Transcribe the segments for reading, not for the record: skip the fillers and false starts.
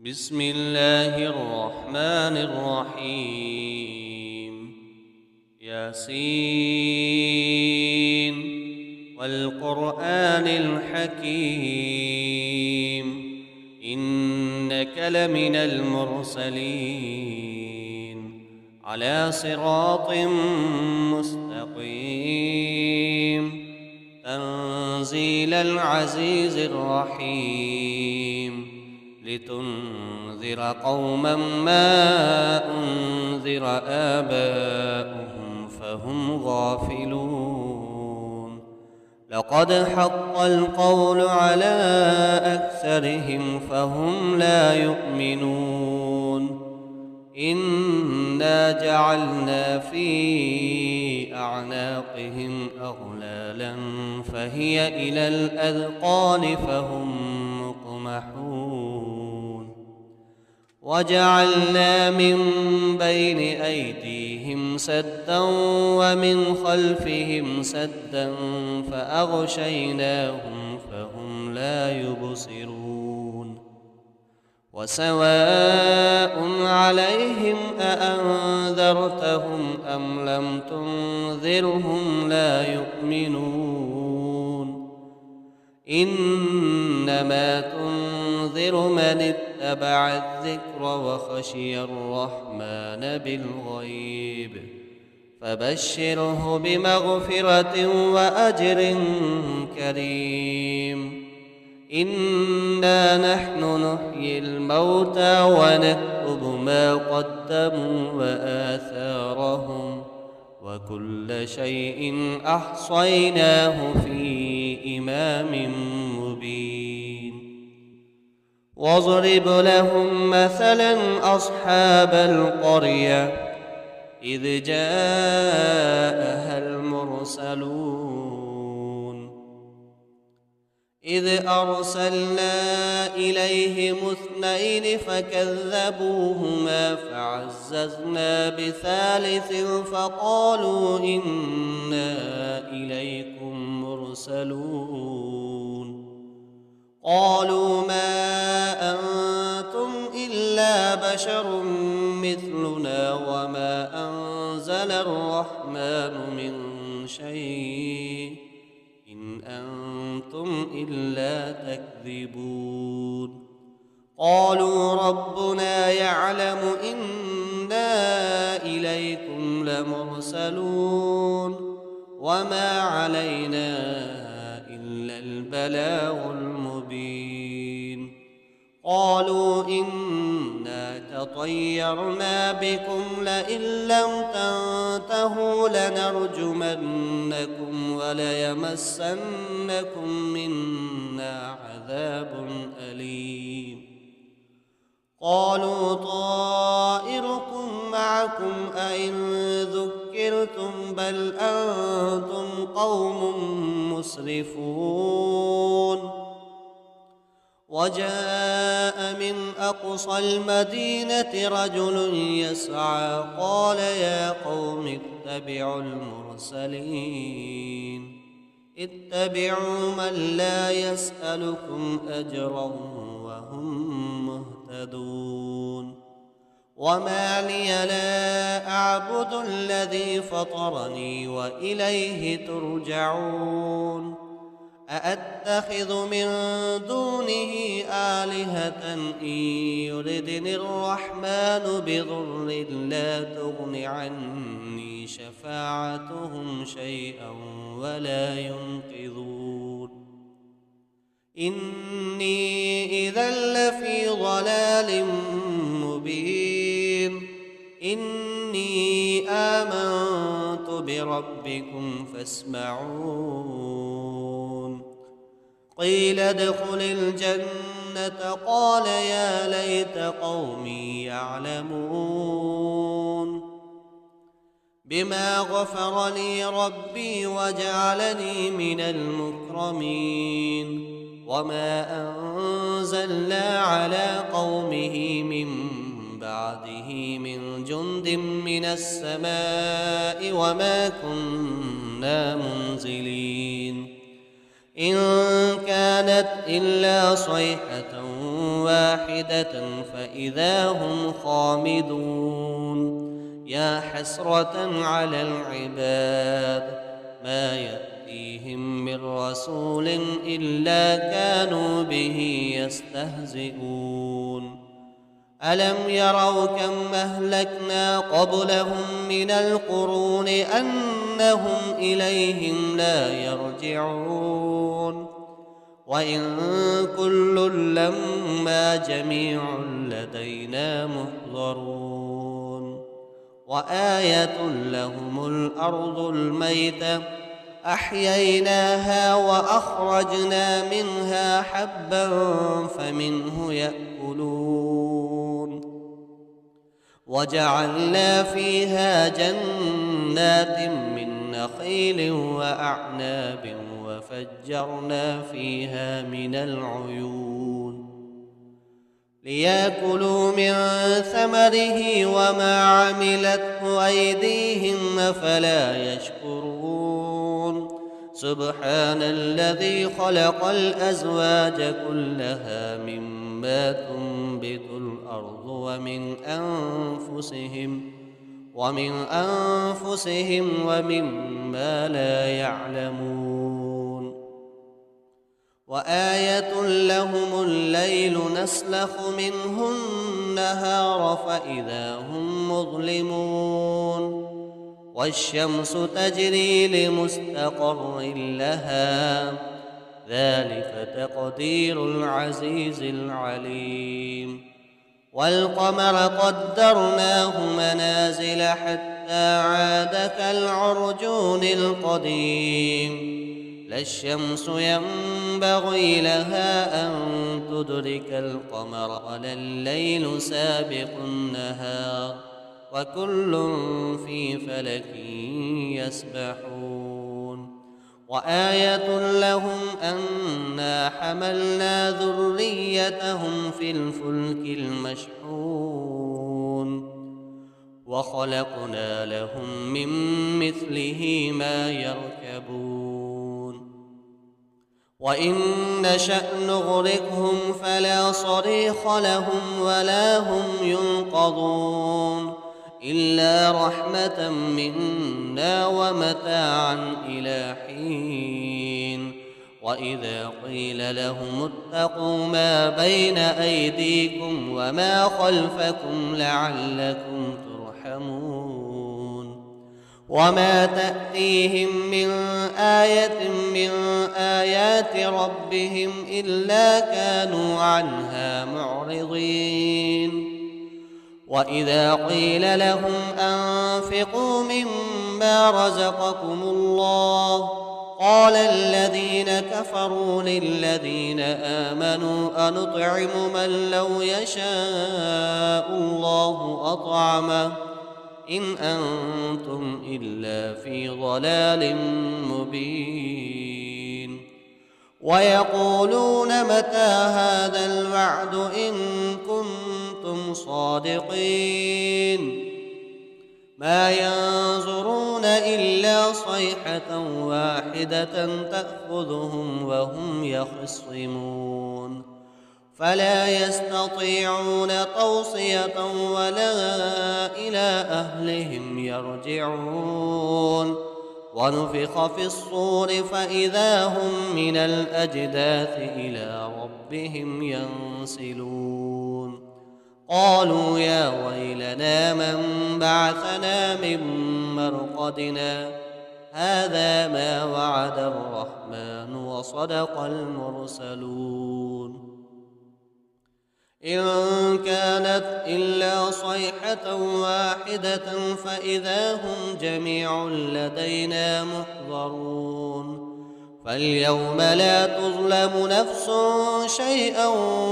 بسم الله الرحمن الرحيم ياسين والقرآن الحكيم إنك لمن المرسلين على صراط مستقيم تنزيل العزيز الرحيم لتنذر قوما ما أنذر آباؤهم فهم غافلون لقد حق القول على أكثرهم فهم لا يؤمنون إنا جعلنا في أعناقهم أغلالا فهي إلى الأذقان فهم مقمحون وجعلنا من بين أيديهم سدا ومن خلفهم سدا فأغشيناهم فهم لا يبصرون وسواء عليهم أأنذرتهم أم لم تنذرهم لا يؤمنون إنما تنذر من اتبع الذكر وخشي الرحمن بالغيب فبشره بمغفرة وأجر كريم إنا نحن نحيي الموتى ونكتب ما قدموا وآثارهم وكل شيء أحصيناه في إمام مبين واضرب لهم مثلا أصحاب القرية إذ جاءها المرسلون إذ أرسلنا إليهم اثنين فكذبوهما فعززنا بثالث فقالوا إنا إليكم مرسلون قالوا ما أنتم إلا بشر مثلنا وما أنزل الرحمن من شيء إن أنتم إلا تكذبون قالوا ربنا يعلم إنا إليكم لمرسلون وما علينا إلا البلاغ المبين قالوا إنا تطيرنا بكم لئن لم تنتهوا لنرجمنكم وليمسنكم منا عذاب أليم قالوا طائركم معكم أئن ذكرتم بل أنتم قوم مسرفون وجاء من أقصى المدينة رجل يسعى قال يا قوم اتبعوا المرسلين اتبعوا من لا يسألكم أجرا وهم مهتدون وما لي لا أعبد الذي فطرني وإليه ترجعون أأتخذ من دونه آلهة إن يردني الرحمن بضر لا تغن عني شفاعتهم شيئا ولا ينقذون إني إذا لفي ضلال مبين إني آمنت بربكم فاسمعون قيل ادخل الجنة قال يا ليت قومي يعلمون بما غفر لي ربي وجعلني من المكرمين وما أنزلنا على قومه من بعده من جند من السماء وما كنا منزلين إن كانت إلا صيحة واحدة فإذا هم خامدون يا حسرة على العباد ما يأتيهم من رسول إلا كانوا به يستهزئون ألم يروا كم أهلكنا قبلهم من القرون أنهم إليهم لا يرجعون وإن كل لما جميع لدينا محضرون وآية لهم الأرض الميتة أحييناها وأخرجنا منها حبا فمنه يأكلون وجعلنا فيها جنات من نخيل وأعناب وفجرنا فيها من العيون ليأكلوا من ثمره وما عملته أيديهم أفلا يشكرون سبحان الذي خلق الأزواج كلها مما تنبت الأرض ومن أنفسهم ومما لا يعلمون وآية لهم الليل نسلخ منه النهار فإذا هم مظلمون والشمس تجري لمستقر لها ذلك تقدير العزيز العليم والقمر قدرناه منازل حتى عاد كالعرجون القديم لا الشمس ينبغي لها أن تدرك القمر ولا الليل سابق النهار وكل في فلك يسبحون وآية لهم أنا حملنا ذريتهم في الفلك المشحون وخلقنا لهم من مثله ما يركبون وإن نشأ نغرقهم فلا صريخ لهم ولا هم ينقذون إلا رحمة منا ومتاعا إلى حين وإذا قيل لهم اتقوا ما بين أيديكم وما خلفكم لعلكم ترحمون وما تأتيهم من آية من آيات ربهم إلا كانوا عنها معرضين وإذا قيل لهم أنفقوا مما رزقكم الله قال الذين كفروا للذين آمنوا أنطعم من لو يشاء الله أطعمه إن أنتم إلا في ضلال مبين ويقولون متى هذا الوعد إن كنتم صادقين ما ينظرون إلا صيحة واحدة تأخذهم وهم يخصمون فلا يستطيعون توصية ولا إلى أهلهم يرجعون ونفخ في الصور فإذا هم من الأجداث إلى ربهم ينسلون قالوا يا ويلنا من بعثنا من مرقدنا هذا ما وعد الرحمن وصدق المرسلون إن كانت إلا صيحة واحدة فإذا هم جميع لدينا محضرون فاليوم لا تظلم نفس شيئا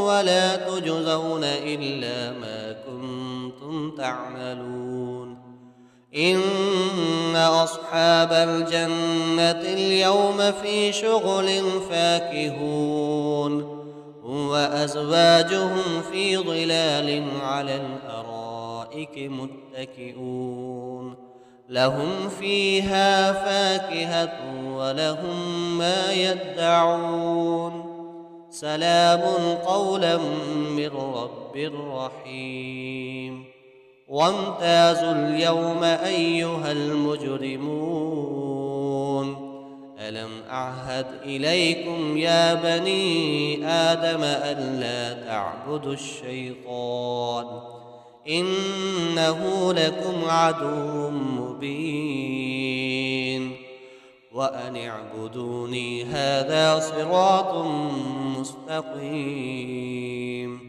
ولا تجزون إلا ما كنتم تعملون إن أصحاب الجنة اليوم في شغل فاكهون وأزواجهم في ظلال على الأرائك متكئون لهم فيها فاكهة ولهم ما يدعون سلام قولا من رب رحيم وامتازوا اليوم أيها المجرمون ألم أعهد إليكم يا بني آدم ألا تعبدوا الشيطان إنه لكم عدو مبين وأن اعبدوني هذا صراط مستقيم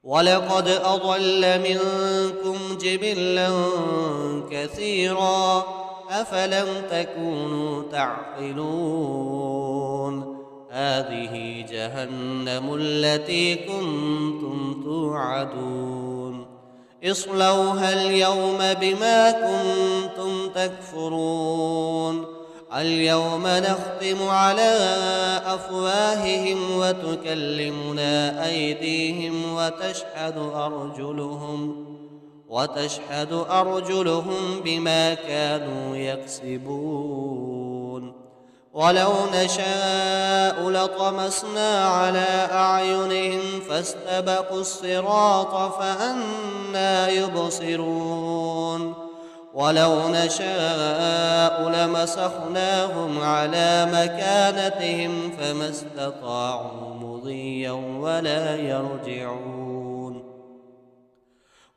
ولقد أضل منكم جبلا كثيرا أفلم تكونوا تعقلون هذه جهنم التي كنتم توعدون اصلوها اليوم بما كنتم تكفرون اليوم نختم على أفواههم وتكلمنا أيديهم وتشهد أرجلهم بما كانوا يكسبون ولو نشاء لطمسنا على أعينهم فاستبقوا الصراط فأنى يبصرون ولو نشاء لمسخناهم على مكانتهم فما استطاعوا مضيا ولا يرجعون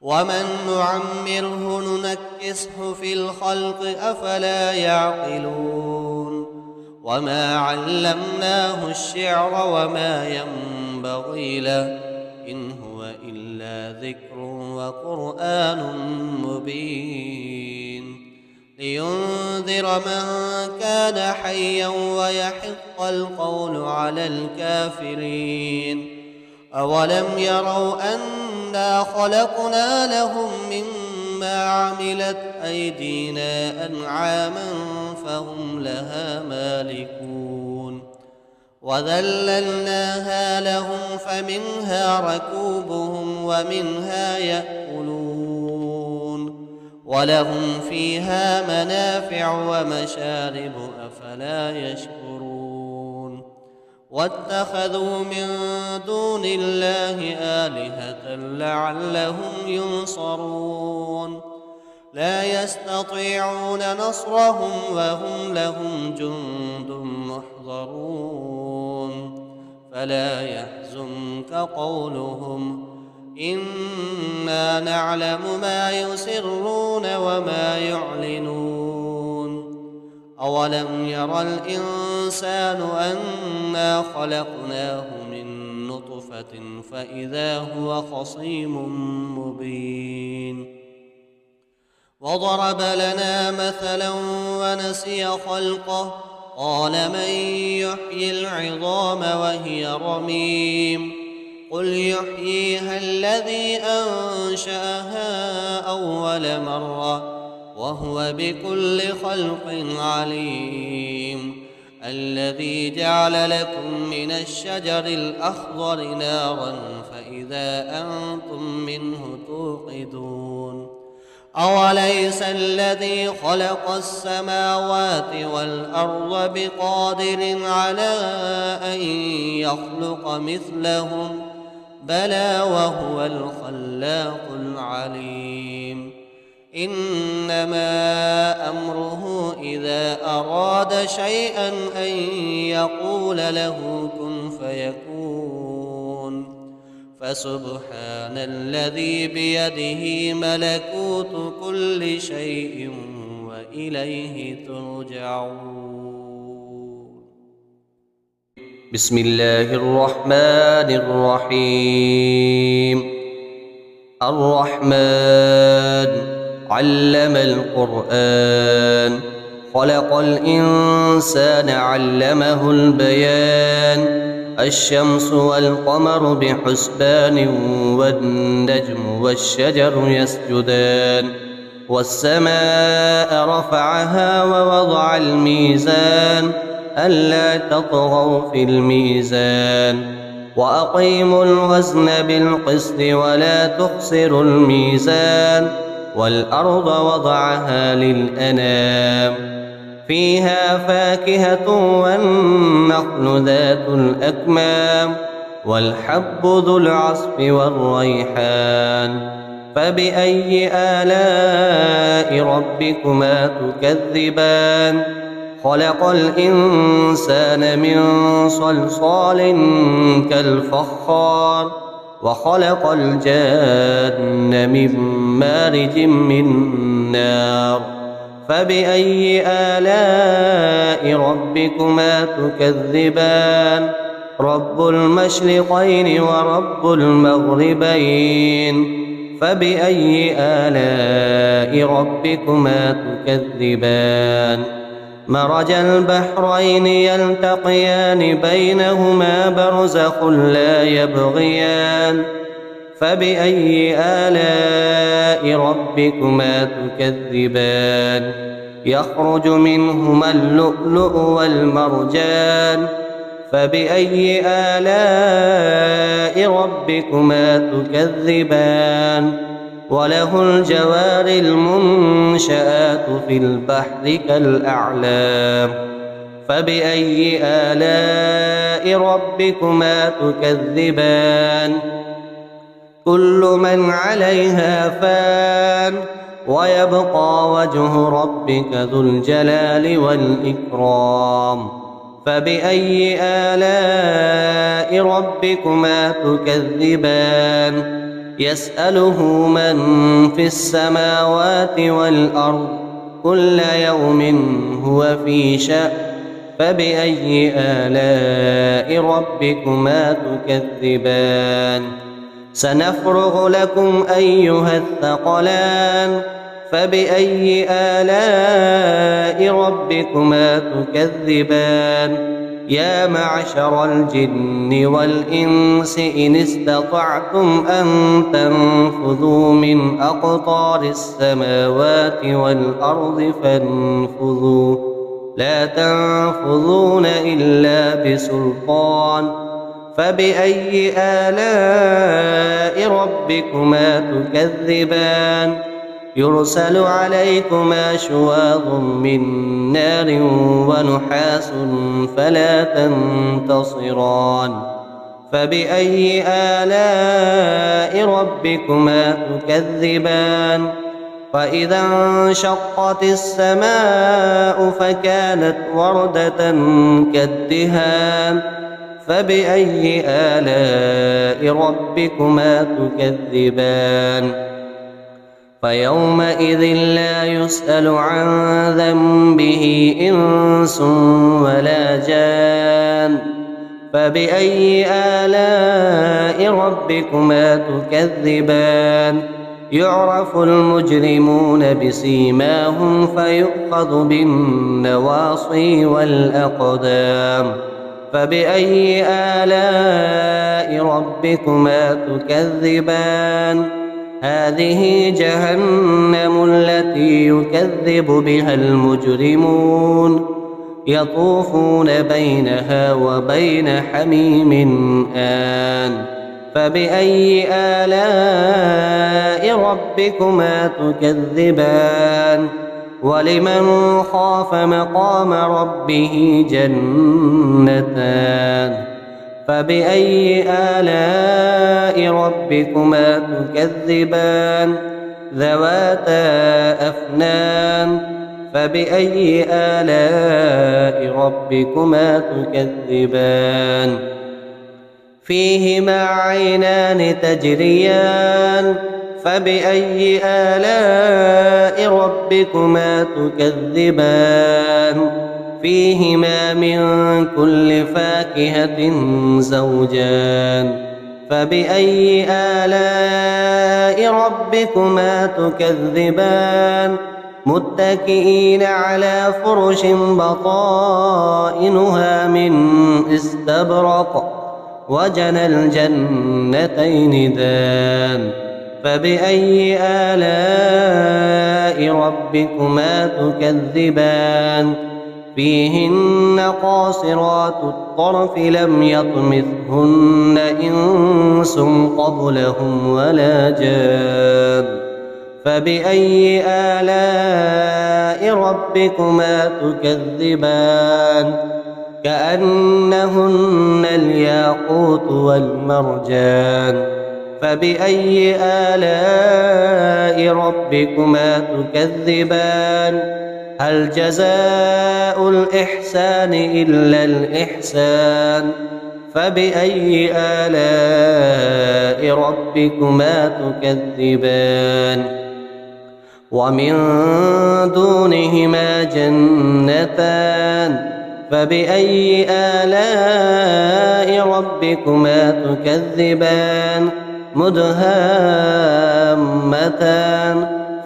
ومن نعمره ننكسه في الخلق أفلا يعقلون وما علمناه الشعر وما ينبغي له إن هو إلا ذكر وقرآن مبين لينذر من كان حيا ويحق القول على الكافرين أولم يروا أنا خلقنا لهم مما عملت أيدينا أنعاما فهم لها مالكون وذللناها لهم فمنها ركوبهم ومنها يأكلون ولهم فيها منافع ومشارب أفلا يشكرون واتخذوا من دون الله آلهة لعلهم ينصرون لا يستطيعون نصرهم وهم لهم جند محضرون فلا يحزنك قولهم إنا نعلم ما يسرون وما يعلنون أولم ير الإنسان أنا خلقناه من نطفة فإذا هو خصيم مبين وضرب لنا مثلا ونسي خلقه قال من يحيي العظام وهي رميم قل يحييها الذي أنشأها أول مرة وهو بكل خلق عليم الذي جعل لكم من الشجر الأخضر نارا فإذا أنتم منه توقدون أوليس الذي خلق السماوات والأرض بقادر على أن يخلق مثلهم بلى وهو الخلاق العليم إنما أمره إذا أراد شيئا أن يقول له كن فيكون فسبحان الذي بيده ملكوت كل شيء وإليه ترجعون بسم الله الرحمن الرحيم الرحمن علم القرآن خلق الإنسان علمه البيان الشمس والقمر بحسبان والنجم والشجر يسجدان والسماء رفعها ووضع الميزان ألا تطغوا في الميزان وأقيموا الوزن بالقسط ولا تخسروا الميزان والأرض وضعها للأنام فيها فاكهة والنخل ذات الأكمام والحب ذو العصف والريحان فبأي آلاء ربكما تكذبان خلق الإنسان من صلصال كالفخار وخلق الجان من مارج من نار فبأي آلاء ربكما تكذبان رب المشرقين ورب المغربين فبأي آلاء ربكما تكذبان مرج البحرين يلتقيان بينهما برزخ لا يبغيان فبأي آلاء ربكما تكذبان يخرج منهما اللؤلؤ والمرجان فبأي آلاء ربكما تكذبان وله الجوار المنشآت في البحر كالأعلام فبأي آلاء ربكما تكذبان كل من عليها فان ويبقى وجه ربك ذو الجلال والإكرام فبأي آلاء ربكما تكذبان يسأله من في السماوات والأرض كل يوم هو في شأن فبأي آلاء ربكما تكذبان سنفرغ لكم أيها الثقلان فبأي آلاء ربكما تكذبان يا معشر الجن والإنس إن استطعتم أن تنفذوا من أقطار السماوات والأرض فانفذوا لا تنفذون إلا بسلطان فبأي آلاء ربكما تكذبان يرسل عليكما شواظ من نار ونحاس فلا تنتصران فبأي آلاء ربكما تكذبان فإذا انشقت السماء فكانت وردة كالدهان فبأي آلاء ربكما تكذبان فيومئذ لا يسأل عن ذنبه إنس ولا جان فبأي آلاء ربكما تكذبان يعرف المجرمون بسيماهم فيؤخذ بالنواصي والأقدام فبأي آلاء ربكما تكذبان هذه جهنم التي يكذب بها المجرمون يطوفون بينها وبين حميم آن فبأي آلاء ربكما تكذبان ولمن خاف مقام ربه جنتان فبأي آلاء ربكما تكذبان ذواتا أفنان فبأي آلاء ربكما تكذبان فيهما عينان تجريان فبأي آلاء ربكما تكذبان فيهما من كل فاكهة زوجان فبأي آلاء ربكما تكذبان متكئين على فرش بطائنها من استبرق وجنى الجنتين دان فبأي آلاء ربكما تكذبان فيهن قاصرات الطرف لم يطمثهن إنس قبلهم ولا جان فبأي آلاء ربكما تكذبان كأنهن الياقوت والمرجان فبأي آلاء ربكما تكذبان هل جزاء الإحسان إلا الإحسان فبأي آلاء ربكما تكذبان ومن دونهما جنتان فبأي آلاء ربكما تكذبان مدهامتان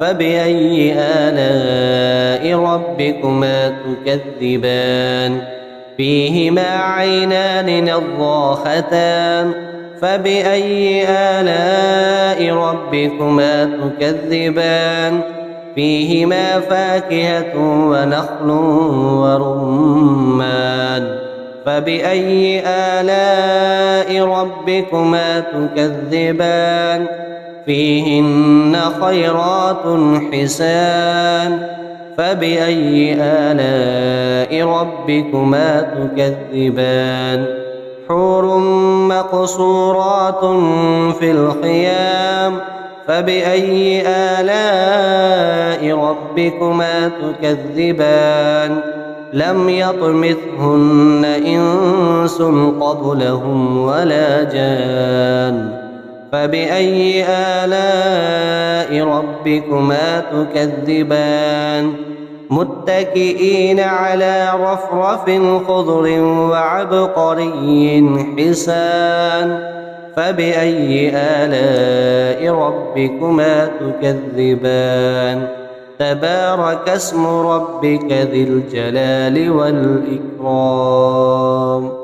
فبأي آلاء ربكما تكذبان فيهما عينان نضاختان فبأي آلاء ربكما تكذبان فيهما فاكهة ونخل ورمان فبأي آلاء ربكما تكذبان فيهن خيرات حسان فبأي آلاء ربكما تكذبان حور مقصورات في الخيام فبأي آلاء ربكما تكذبان لم يطمثهن إنس قبلهم ولا جان فبأي آلاء ربكما تكذبان متكئين على رفرف خضر وعبقري حسان فبأي آلاء ربكما تكذبان تبارك اسم ربك ذي الجلال والإكرام